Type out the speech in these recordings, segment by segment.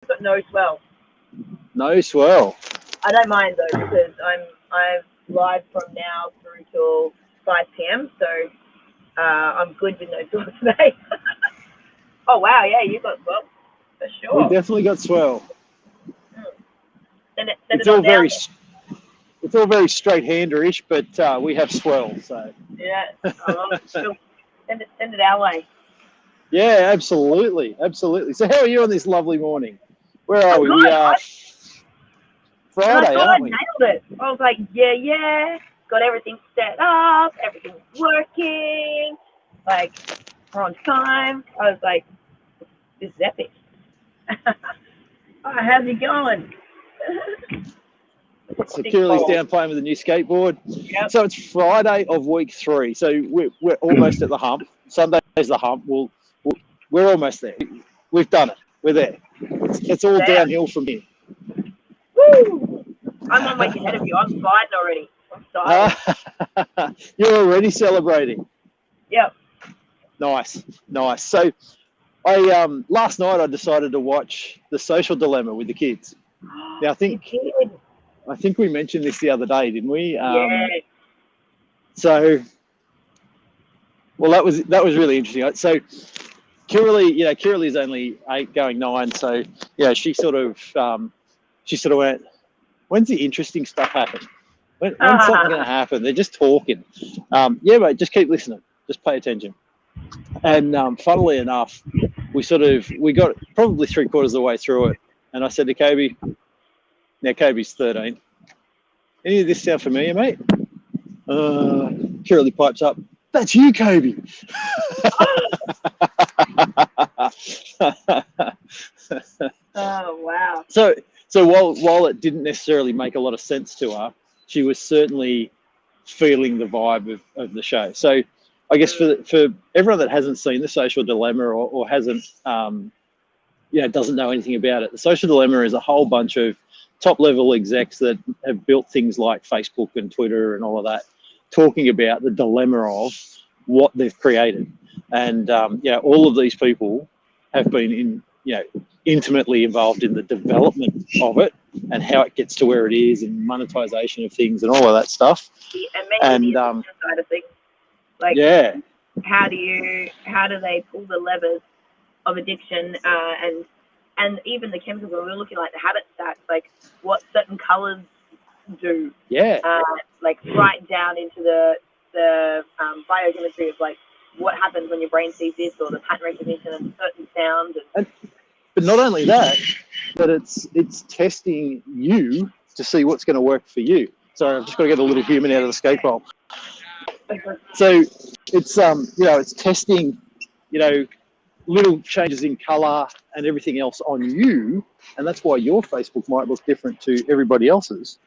got no swell. No swell. I don't mind though because I'm live from now through till 5 p.m. So I'm good with no swell today. Oh wow, yeah, you got swell for We sure. definitely got swell. Send It's it all on down. it's all very straight-hander-ish, but we have swell. So Yeah. Sure. Send it our way. yeah, absolutely. So how are you on this lovely morning? Where are I'm we? good. We are And I Friday, thought I aren't we? nailed it. I was like, yeah, got everything set up, everything's working, like we're on time. I was like, this is epic. Oh, how's it going? So Kira's down playing with a new skateboard. Yep. So it's Friday of week 3. So we're almost at the hump. Sunday's the hump. We're almost there. We've done it. We're there. It's all downhill from here. Woo! I'm 1 week ahead of you. I'm sliding already. I'm excited. You're already celebrating. Yep. Nice. So I last night I decided to watch The Social Dilemma with the kids. Now I think we mentioned this the other day, didn't we? Yeah. So, well, that was really interesting. So, Kiralee is only 8, going 9. So, she sort of went, "When's the interesting stuff happen? When's something going to happen?" They're just talking. Yeah, mate, just keep listening. Just pay attention. And funnily enough, we got probably 3/4 of the way through it, and I said to Kobe, now Kobe's 13. Any of this sound familiar, mate? Kiralee pipes up, "That's you, Kobe." Oh wow. So while it didn't necessarily make a lot of sense to her, she was certainly feeling the vibe of the show. So I guess for everyone that hasn't seen The Social Dilemma or hasn't doesn't know anything about it, The Social Dilemma is a whole bunch of top level execs that have built things like Facebook and Twitter and all of that, talking about the dilemma of what they've created. And all of these people have been intimately involved in the development of it and how it gets to where it is and monetization of things and all of that stuff. And the side of things. Like, yeah, how do they pull the levers of addiction and even the chemicals? When we're looking like the habit stacks, like what certain colors do. Yeah. Like right down into the biochemistry of like what happens when your brain sees this or the pattern recognition and certain sounds. But not only that, but it's testing you to see what's going to work for you. Sorry, I've just got to get a little human out of the skate bowl. So it's it's testing, little changes in color and everything else on you, and that's why your Facebook might look different to everybody else's.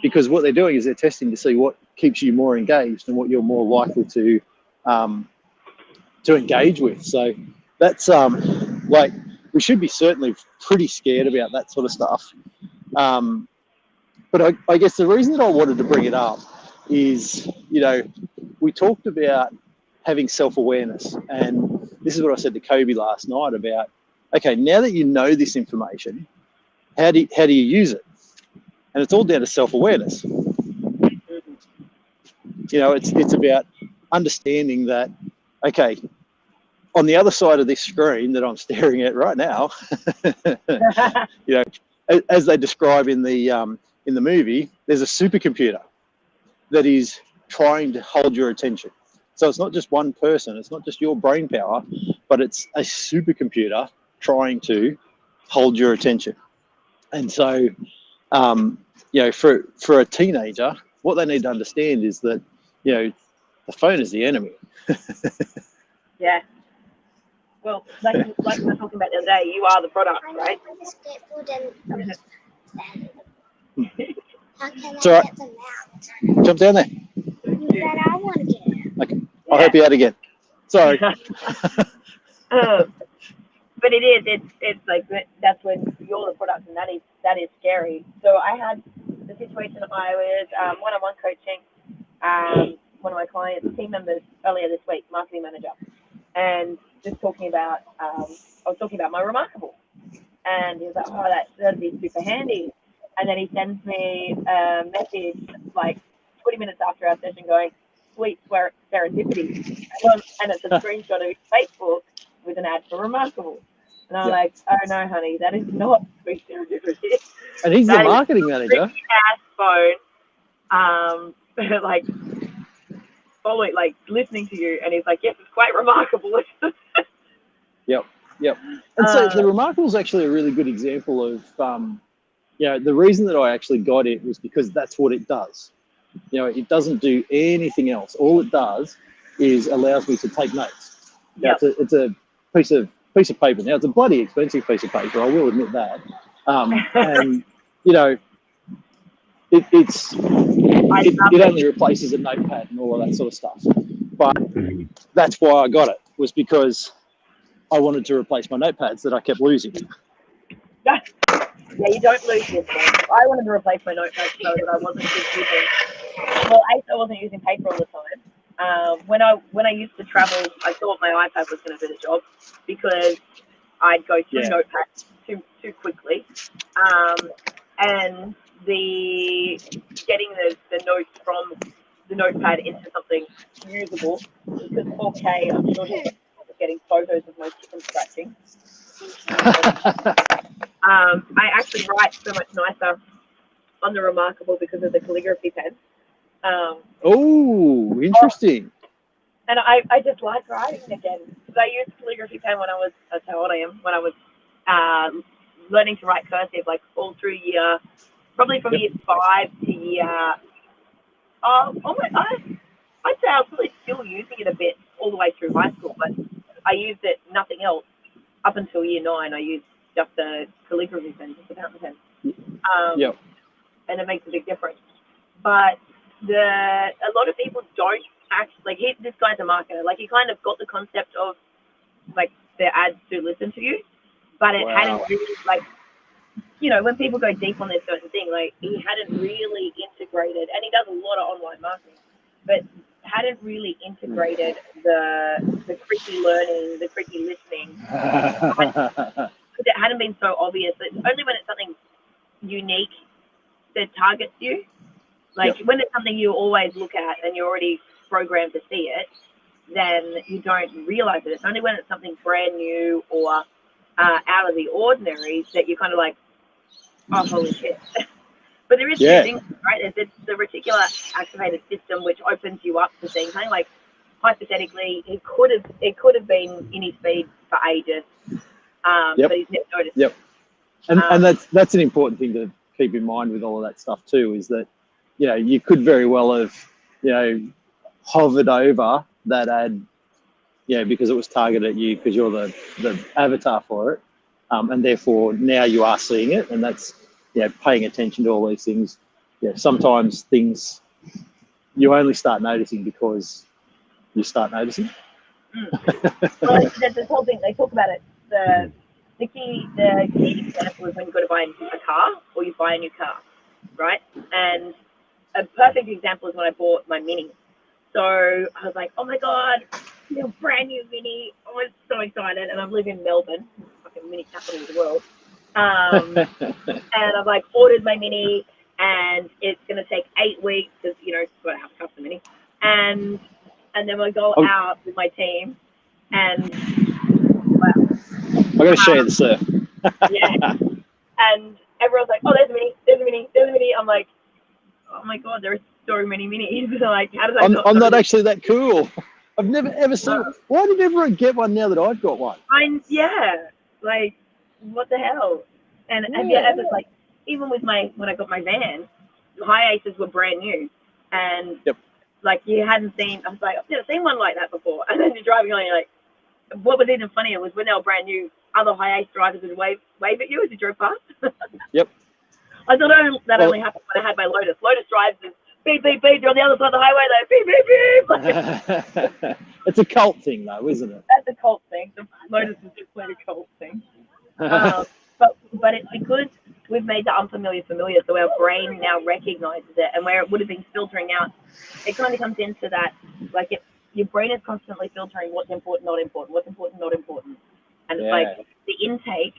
Because what they're doing is they're testing to see what keeps you more engaged and what you're more likely to engage with. So that's we should be certainly pretty scared about that sort of stuff. But I guess the reason that I wanted to bring it up is, we talked about having self-awareness, and this is what I said to Kobe last night about, okay, now that you know this information, how do you use it? And it's all down to self-awareness. It's about understanding that, okay, on the other side of this screen that I'm staring at right now, as they describe in the movie, there's a supercomputer that is trying to hold your attention. So it's not just one person, it's not just your brain power, but it's a supercomputer trying to hold your attention. And so, for a teenager, what they need to understand is that, the phone is the enemy. Yeah. Well, like we were talking about the other day, you are the product, right? It's all right. Jump down there. I want to get it. Okay. I'll help you out again. Sorry. But it's like that's when you're the product, and that is scary. So I had the situation I was one-on-one coaching one of my clients, team members, earlier this week, marketing manager, and just talking about I was talking about my Remarkable, And he was like, oh, that'd be super handy. And then he sends me a message like 20 minutes after our session going, sweet serendipity. And it's a screenshot of his Facebook with an ad for Remarkable. And I'm like, oh no, honey, that is not sweet serendipity. And he's the That is marketing manager. ass phone, like following, like listening to you, and he's like, yes, it's quite remarkable. Yep. And so the Remarkable is actually a really good example of, the reason that I actually got it was because that's what it does. It doesn't do anything else. All it does is allows me to take notes. It's a piece of paper. Now, it's a bloody expensive piece of paper, I will admit that. And, it only replaces a notepad and all of that sort of stuff. But that's why I got it, was because I wanted to replace my notepads that I kept losing. Yeah, you don't lose this one. I wanted to replace my notepads so that I wasn't just using. Well, I wasn't using paper all the time. When I used to travel, I thought my iPad was going to do the job because I'd go through notepads too quickly, and getting the notes from the notepad into something usable, because 4K, I'm sure you're getting photos of my chicken scratching. I actually write so much nicer on the Remarkable because of the calligraphy pen. Oh, interesting. And I just like writing again, because I used calligraphy pen when that's how old I am, when I was learning to write cursive, like all through probably from year 5 to year, I'd say I was probably still using it a bit all the way through high school, but I used it, nothing else, up until year 9. I used just the calligraphy pen, just the fountain pen. And it makes a big difference. But a lot of people don't actually, this guy's a marketer, like he kind of got the concept of like their ads to listen to you, but it hadn't really, like, when people go deep on this certain thing, like he hadn't really integrated, and he does a lot of online marketing, but hadn't really integrated the creaky learning, the creaky listening. It hadn't been so obvious. It's only when it's something unique that targets you. Like when it's something you always look at and you're already programmed to see it, then you don't realize it. It's only when it's something brand new or out of the ordinary that you're kind of like, oh, holy shit. But there is two things, right? There's the reticular activated system, which opens you up to seeing something. Like hypothetically, it could have been in his feed for ages, but he's never noticed. And that's an important thing to keep in mind with all of that stuff too, is that you could very well have hovered over that ad, because it was targeted at you because you're the avatar for it, and therefore now you are seeing it, and that's paying attention to all these things. Sometimes things you only start noticing because you start noticing. Well, there's this whole thing, they talk about it. The key example is when you go to buy a car or you buy a new car, right? And a perfect example is when I bought my Mini. So I was like, oh my God, brand new Mini. I was so excited. And I live in Melbourne, fucking mini capital of the world. And I've like ordered my Mini, and it's going to take 8 weeks because, it's got to have a custom Mini. And then we'll go out with my team, and I'm going to show you the surf. And everyone's like, oh, there's a Mini, there's a Mini, there's a Mini. I'm like, oh my God, there are so many Minis. Like, how does that I'm not actually that cool. I've never ever seen it. Why did everyone get one now that I've got one? Like, what the hell? And have you ever, like, even with when I got my van, the high aces were brand new. And, like, you hadn't seen, I was like, I've never seen one like that before. And then you're driving on, and you're like, what was even funnier was when they were brand new, other high ace drivers would wave at you as you drove past. I thought that only happened when I had my Lotus. Lotus drives is beep, beep, beep. You're on the other side of the highway, though. Beep, beep, beep. It's a cult thing, though, isn't it? That's a cult thing. The Lotus is just like a cult thing. But it's because we've made the unfamiliar familiar, so our brain now recognizes it, and where it would have been filtering out, it kind of comes into that, like your brain is constantly filtering what's important, not important, what's important, not important. And it's like the intake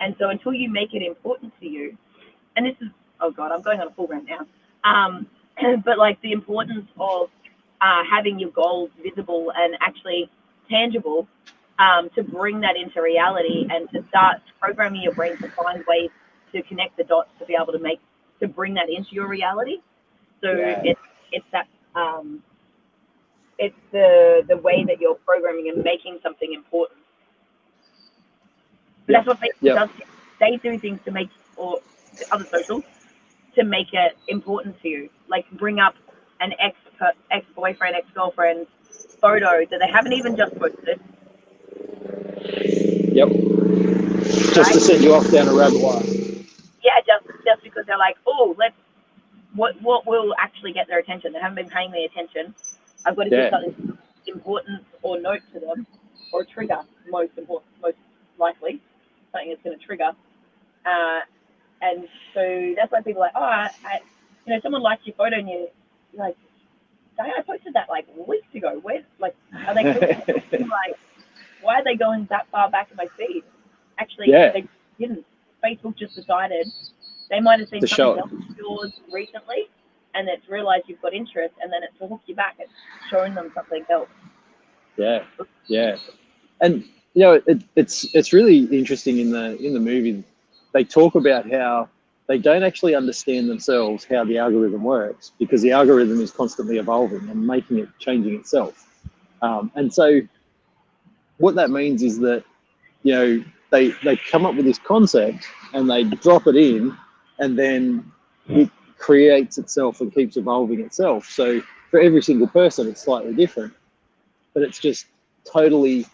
And so until you make it important to you, and this is, oh God, I'm going on a full rant now. But like the importance of having your goals visible and actually tangible, to bring that into reality and to start programming your brain to find ways to connect the dots to be able to bring that into your reality. So it's that it's the way that you're programming and making something important. But that's what Facebook does. They do things to make, or other socials, to make it important to you. Like bring up an ex-boyfriend, ex-girlfriend photo that they haven't even just posted. Yep. Just to send you off down a rabbit hole. Yeah, just because they're like, oh, what will actually get their attention? They haven't been paying me attention. I've got to do something important or note to them, or trigger, most likely, something that's going to trigger. And so that's why people are like, oh, someone liked your photo and you're like, dang, I posted that like weeks ago. Where, like, are they posting? Like, why are they going that far back in my feed? Actually, they didn't. Facebook just decided they might have seen something else of yours recently, and it's realized you've got interest, and then it's to hook you back. It's showing them something else. Yeah. And it's really interesting in the movie. They talk about how they don't actually understand themselves how the algorithm works, because the algorithm is constantly evolving and changing itself. And so what that means is that, they come up with this concept and they drop it in, and then it creates itself and keeps evolving itself. So for every single person, it's slightly different, but it's just totally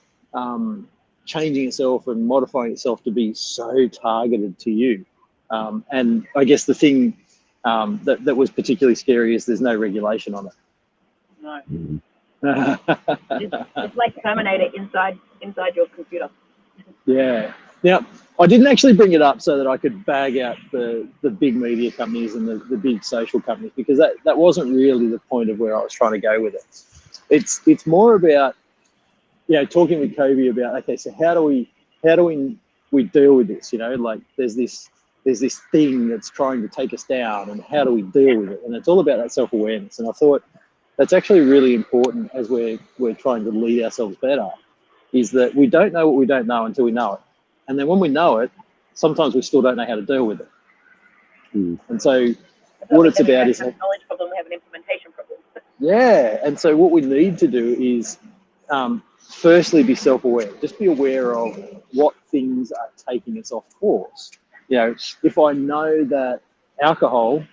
changing itself and modifying itself to be so targeted to you. And I guess the thing that was particularly scary is there's no regulation on it. No. It's like Terminator inside your computer. Yeah. Now, I didn't actually bring it up so that I could bag out the big media companies and the big social companies, because that wasn't really the point of where I was trying to go with it. It's more about, talking with Kobe about, okay, so how do we deal with this? Like there's this thing that's trying to take us down, and how do we deal with it? And it's all about that self-awareness. And I thought that's actually really important as we're trying to lead ourselves better, is that we don't know what we don't know until we know it. And then when we know it, sometimes we still don't know how to deal with it. And so what it's about is... We have a knowledge problem, we have an implementation problem. Yeah, and so what we need to do is firstly be self-aware. Just be aware of what things are taking us off course. If I know that alcohol,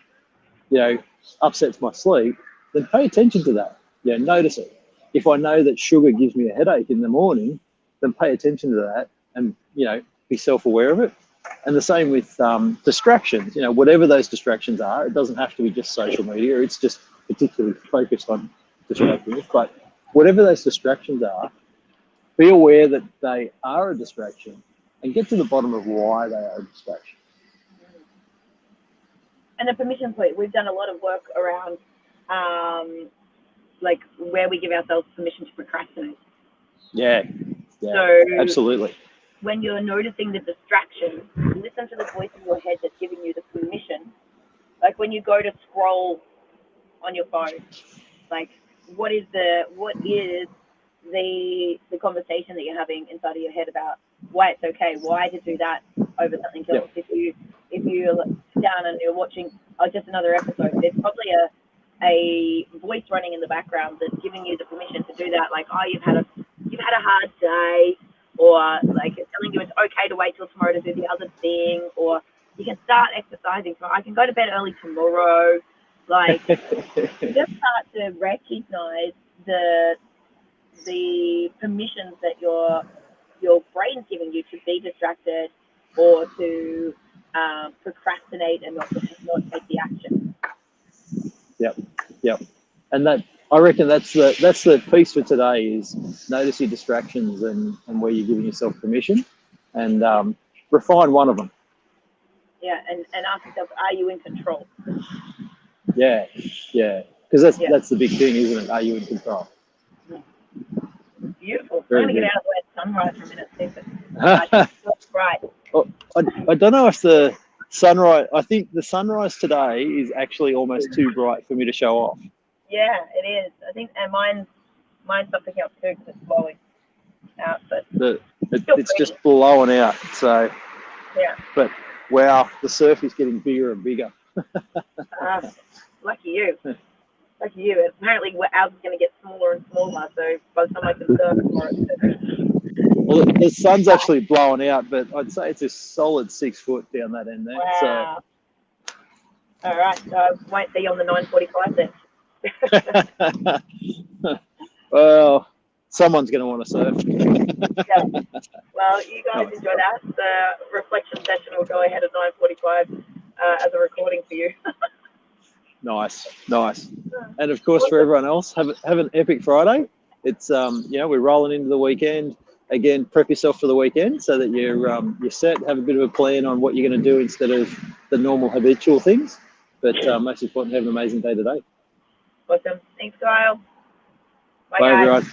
upsets my sleep, then pay attention to that. Notice it. If I know that sugar gives me a headache in the morning, then pay attention to that and, be self-aware of it. And the same with distractions. Whatever those distractions are, it doesn't have to be just social media. It's just particularly focused on distractions. But whatever those distractions are, be aware that they are a distraction and get to the bottom of why they are a distraction. And the permission point, we've done a lot of work around like where we give ourselves permission to procrastinate. Yeah, so absolutely. When you're noticing the distraction, listen to the voice in your head that's giving you the permission. Like when you go to scroll on your phone, like what is the conversation that you're having inside of your head about why it's okay, why to do that over something else. If you sit down and you're watching just another episode, there's probably a voice running in the background that's giving you the permission to do that. Like, oh, you've had a hard day, or like it's telling you it's okay to wait till tomorrow to do the other thing, or you can start exercising. So I can go to bed early tomorrow. Like, just start to recognize the permissions that your brain's giving you to be distracted or to procrastinate and not take the action. Yep. And that, I reckon that's the piece for today, is notice your distractions and where you're giving yourself permission, and refine one of them. Yeah, and ask yourself, are you in control? Yeah, because that's the big thing, isn't it? Are you in control? Beautiful. Very I'm going to good. get out of the way of sunrise for a minute, Stephen. Right. I don't know if the sunrise. I think the sunrise today is actually almost too bright for me to show off. Yeah, it is. I think, and mine's not picking up too because it's blowing out, but It's just blowing out. So, yeah. but wow, the surf is getting bigger and bigger. Lucky you. Lucky you. Apparently, ours is going to get smaller and smaller. So by the time I can surf for it. Well, the sun's actually blowing out, but I'd say it's a solid 6 foot down that end there. Wow. All right. So I won't see you on the 9:45 then. Well, someone's going to want to surf. Yeah. Well, you guys enjoy that. The reflection session will go ahead at 9:45 as a recording for you. Nice. And of course, for everyone else, have an epic Friday. It's we're rolling into the weekend. Again, prep yourself for the weekend so that you're set. Have a bit of a plan on what you're going to do instead of the normal habitual things. But most important, have an amazing day today. Awesome. Thanks, Kyle. Bye, everyone.